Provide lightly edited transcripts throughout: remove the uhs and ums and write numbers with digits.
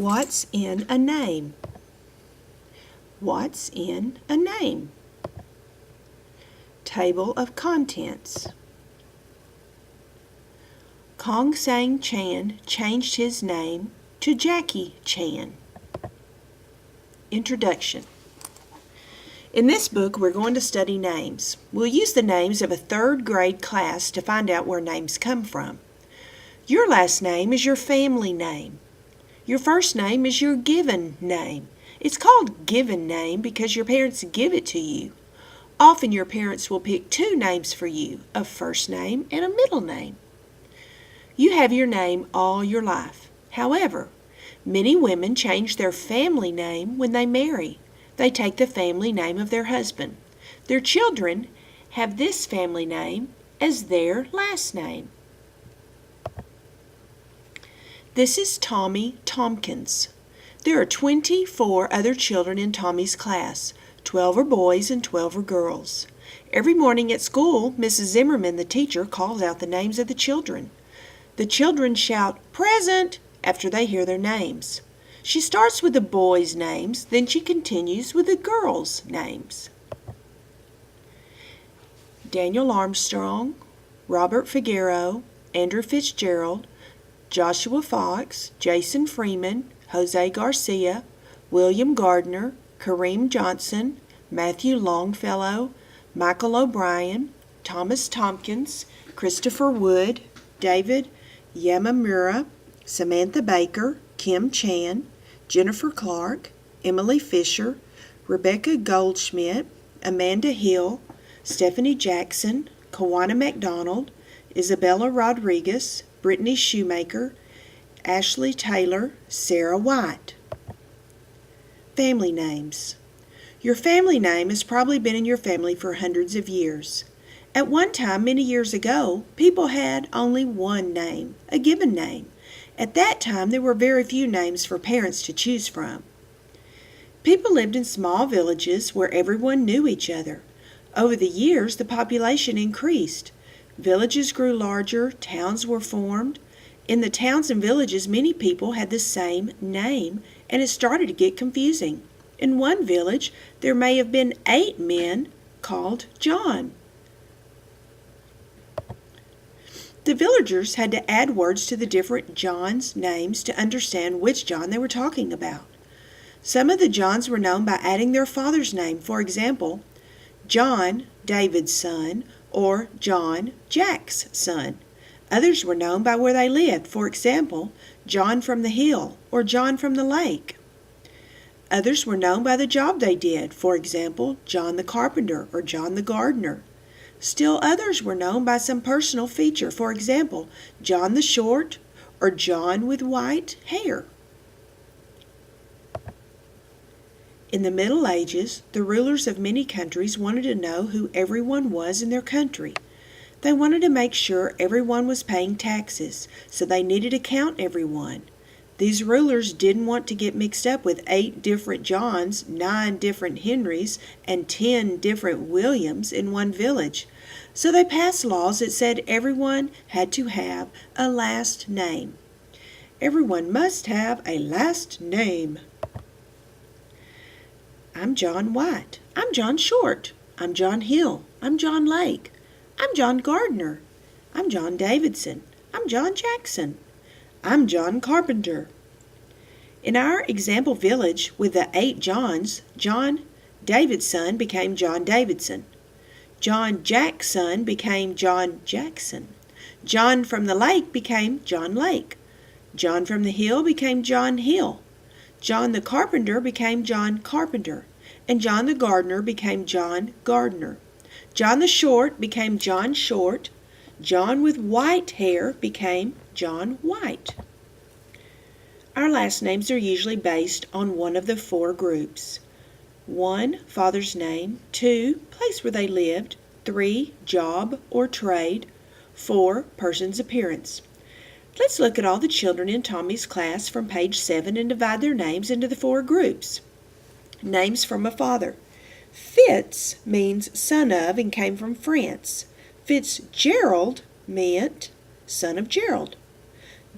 What's in a name? What's in a name? Table of contents. Kong Sang Chan changed his name to Jackie Chan. Introduction. In this book, we're going to study names. We'll use the names of a third grade class to find out where names come from. Your last name is your family name. Your first name is your given name. It's called given name because your parents give it to you. Often your parents will pick two names for you, a first name and a middle name. You have your name all your life. However, many women change their family name when they marry. They take the family name of their husband. Their children have this family name as their last name. This is Tommy Tompkins. There are 24 other children in Tommy's class. 12 are boys and 12 are girls. Every morning at school, Mrs. Zimmerman, the teacher, calls out the names of the children. The children shout, "Present!" after they hear their names. She starts with the boys' names, then she continues with the girls' names. Daniel Armstrong, Robert Figueroa, Andrew Fitzgerald, Joshua Fox, Jason Freeman, Jose Garcia, William Gardner, Kareem Johnson, Matthew Longfellow, Michael O'Brien, Thomas Tompkins, Christopher Wood, David Yamamura, Samantha Baker, Kim Chan, Jennifer Clark, Emily Fisher, Rebecca Goldschmidt, Amanda Hill, Stephanie Jackson, Kawana McDonald, Isabella Rodriguez, Brittany Shoemaker, Ashley Taylor, Sarah White. Family names. Your family name has probably been in your family for hundreds of years. At one time, many years ago, people had only one name, a given name. At that time, there were very few names for parents to choose from. People lived in small villages where everyone knew each other. Over the years, the population increased. Villages grew larger, towns were formed. In the towns and villages, many people had the same name, and it started to get confusing. In one village, there may have been 8 men called John. The villagers had to add words to the different John's names to understand which John they were talking about. Some of the Johns were known by adding their father's name. For example, John, David's son, or John, Jack's son. Others were known by where they lived. For example, John from the hill or John from the lake. Others were known by the job they did. For example, John the carpenter or John the gardener. Still others were known by some personal feature. For example, John the short or John with white hair. In the Middle Ages, the rulers of many countries wanted to know who everyone was in their country. They wanted to make sure everyone was paying taxes, so they needed to count everyone. These rulers didn't want to get mixed up with 8 different Johns, 9 different Henrys, and 10 different Williams in one village. So they passed laws that said everyone had to have a last name. Everyone must have a last name. I'm John White. I'm John Short. I'm John Hill. I'm John Lake. I'm John Gardner. I'm John Davidson. I'm John Jackson. I'm John Carpenter. In our example village with the 8 Johns, John Davidson became John Davidson. John Jackson became John Jackson. John from the lake became John Lake. John from the hill became John Hill. John the carpenter became John Carpenter, and John the gardener became John Gardner. John the short became John Short. John with white hair became John White. Our last names are usually based on one of the 4 groups. 1, father's name. 2, place where they lived. 3, job or trade. 4, person's appearance. Let's look at all the children in Tommy's class from page 7 and divide their names into the 4 groups. Names from a father. Fitz means son of and came from France. Fitzgerald meant son of Gerald.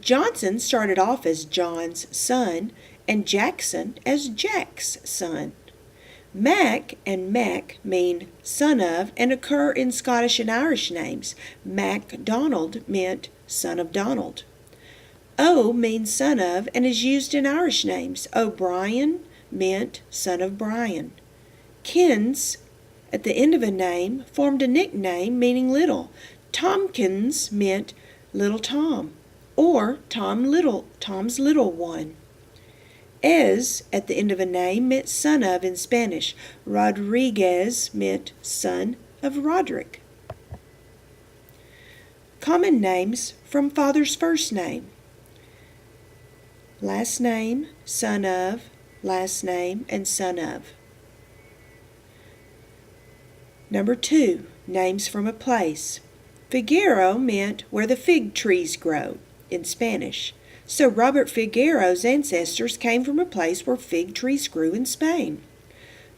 Johnson started off as John's son and Jackson as Jack's son. Mac and Mac mean son of and occur in Scottish and Irish names. MacDonald meant son of Donald. O means son of and is used in Irish names. O'Brien meant son of Brian. Kins, at the end of a name, formed a nickname meaning little. Tompkins meant little Tom, or Tom's little one. Ez, at the end of a name, meant son of in Spanish. Rodriguez meant son of Roderick. Common names from father's first name. Last name, son of, last name, and son of. Number 2, names from a place. Figuero meant where the fig trees grow in Spanish. So Robert Figuero's ancestors came from a place where fig trees grew in Spain.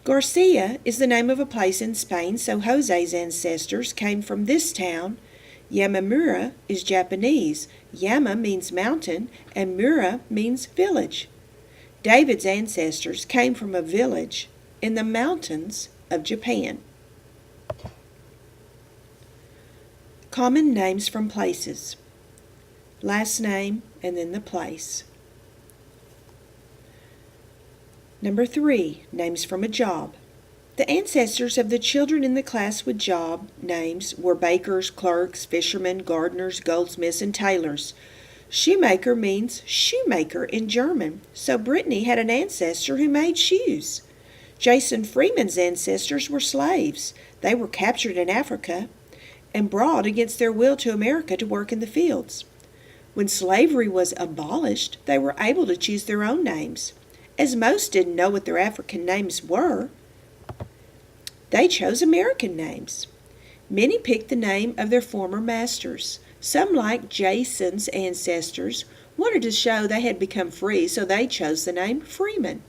Garcia is the name of a place in Spain, so Jose's ancestors came from this town. Yamamura is Japanese. Yama means mountain, and Mura means village. David's ancestors came from a village in the mountains of Japan. Common names from places. Last name and then the place. Number 3, names from a job. The ancestors of the children in the class with job names were bakers, clerks, fishermen, gardeners, goldsmiths, and tailors. Shoemaker means shoemaker in German, so Brittany had an ancestor who made shoes. Jason Freeman's ancestors were slaves. They were captured in Africa and brought against their will to America to work in the fields. When slavery was abolished, they were able to choose their own names. As most didn't know what their African names were, they chose American names. Many picked the name of their former masters. Some, like Jason's ancestors, wanted to show they had become free, so they chose the name Freeman.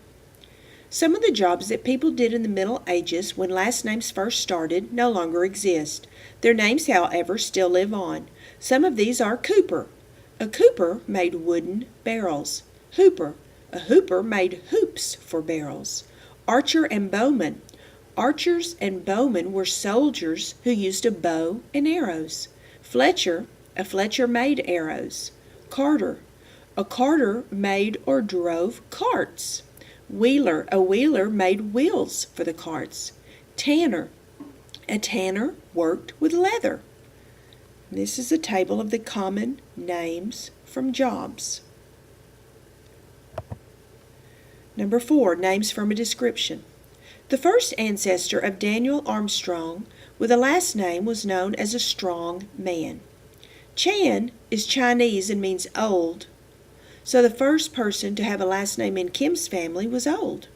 Some of the jobs that people did in the Middle Ages when last names first started no longer exist. Their names, however, still live on. Some of these are Cooper. A cooper made wooden barrels. Hooper. A hooper made hoops for barrels. Archer and bowman. Archers and bowmen were soldiers who used a bow and arrows. Fletcher. A fletcher made arrows. Carter. A carter made or drove carts. Wheeler. A wheeler made wheels for the carts. Tanner. A tanner worked with leather. This is a table of the common names from jobs. Number 4, names from a description. The first ancestor of Daniel Armstrong with a last name was known as a strong man. Chan is Chinese and means old, so the first person to have a last name in Kim's family was old.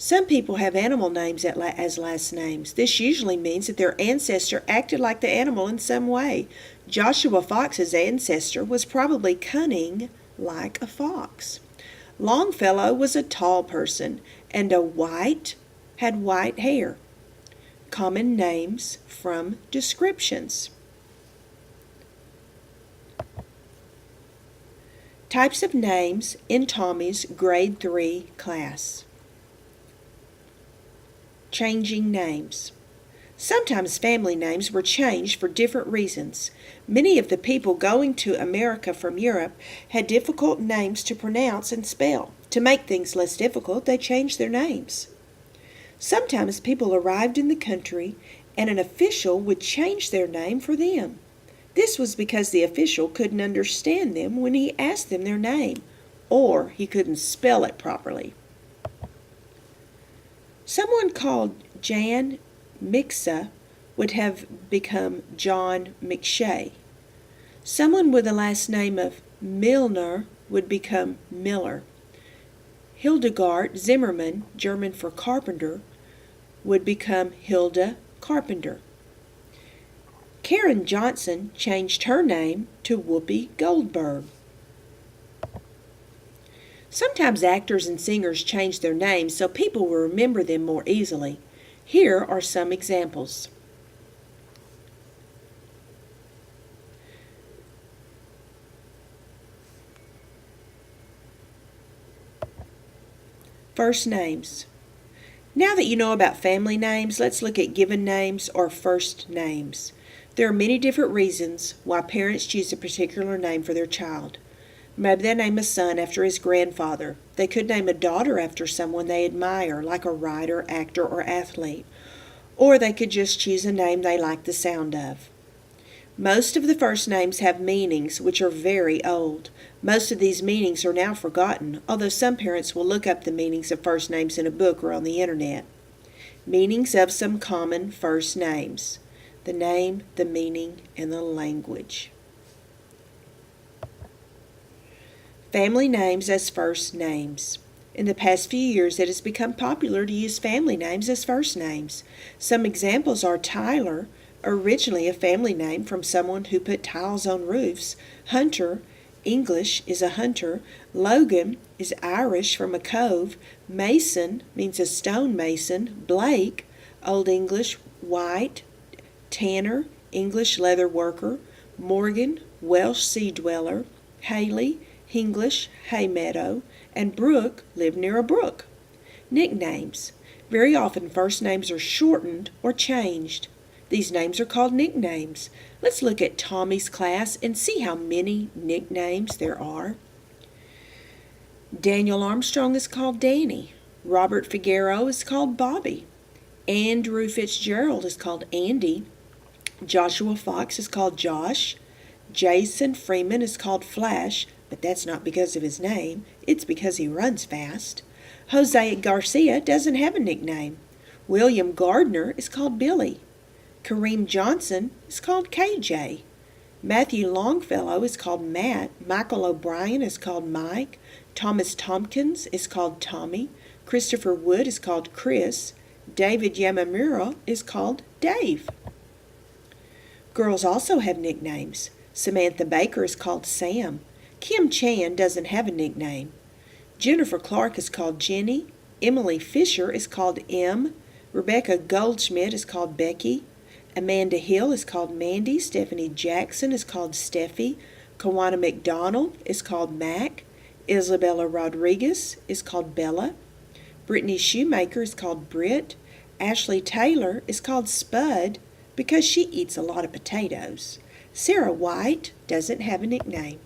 Some people have animal names as last names. This usually means that their ancestor acted like the animal in some way. Joshua Fox's ancestor was probably cunning like a fox. Longfellow was a tall person, and had white hair. Common names from descriptions. Types of names in Tommy's grade 3 class. Changing names. Sometimes family names were changed for different reasons. Many of the people going to America from Europe had difficult names to pronounce and spell. To make things less difficult, they changed their names. Sometimes people arrived in the country and an official would change their name for them. This was because the official couldn't understand them when he asked them their name, or he couldn't spell it properly. Someone called Jan Mixa would have become John McShay. Someone with the last name of Milner would become Miller. Hildegard Zimmermann, German for carpenter, would become Hilda Carpenter. Karen Johnson changed her name to Whoopi Goldberg. Sometimes actors and singers change their names so people will remember them more easily. Here are some examples. First names. Now that you know about family names, let's look at given names or first names. There are many different reasons why parents choose a particular name for their child. Maybe they name a son after his grandfather. They could name a daughter after someone they admire, like a writer, actor, or athlete. Or they could just choose a name they like the sound of. Most of the first names have meanings which are very old. Most of these meanings are now forgotten, although some parents will look up the meanings of first names in a book or on the internet. Meanings of some common first names. The name, the meaning, and the language. Family names as first names. In the past few years, it has become popular to use family names as first names. Some examples are Tyler, originally a family name from someone who put tiles on roofs. Hunter, English, is a hunter. Logan is Irish from a cove. Mason means a stone mason. Blake, Old English, white. Tanner, English, leather worker. Morgan, Welsh sea dweller. Haley, English, hay meadow. And Brooke, lived near a brook. Nicknames. Very often first names are shortened or changed. These names are called nicknames. Let's look at Tommy's class and see how many nicknames there are. Daniel Armstrong is called Danny. Robert Figueroa is called Bobby. Andrew Fitzgerald is called Andy. Joshua Fox is called Josh. Jason Freeman is called Flash, but that's not because of his name. It's because he runs fast. Jose Garcia doesn't have a nickname. William Gardner is called Billy. Kareem Johnson is called KJ. Matthew Longfellow is called Matt. Michael O'Brien is called Mike. Thomas Tompkins is called Tommy. Christopher Wood is called Chris. David Yamamura is called Dave. Girls also have nicknames. Samantha Baker is called Sam. Kim Chan doesn't have a nickname. Jennifer Clark is called Jenny. Emily Fisher is called M. Rebecca Goldschmidt is called Becky. Amanda Hill is called Mandy. Stephanie Jackson is called Steffi. Kawana McDonald is called Mac. Isabella Rodriguez is called Bella. Brittany Shoemaker is called Britt. Ashley Taylor is called Spud because she eats a lot of potatoes. Sarah White doesn't have a nickname.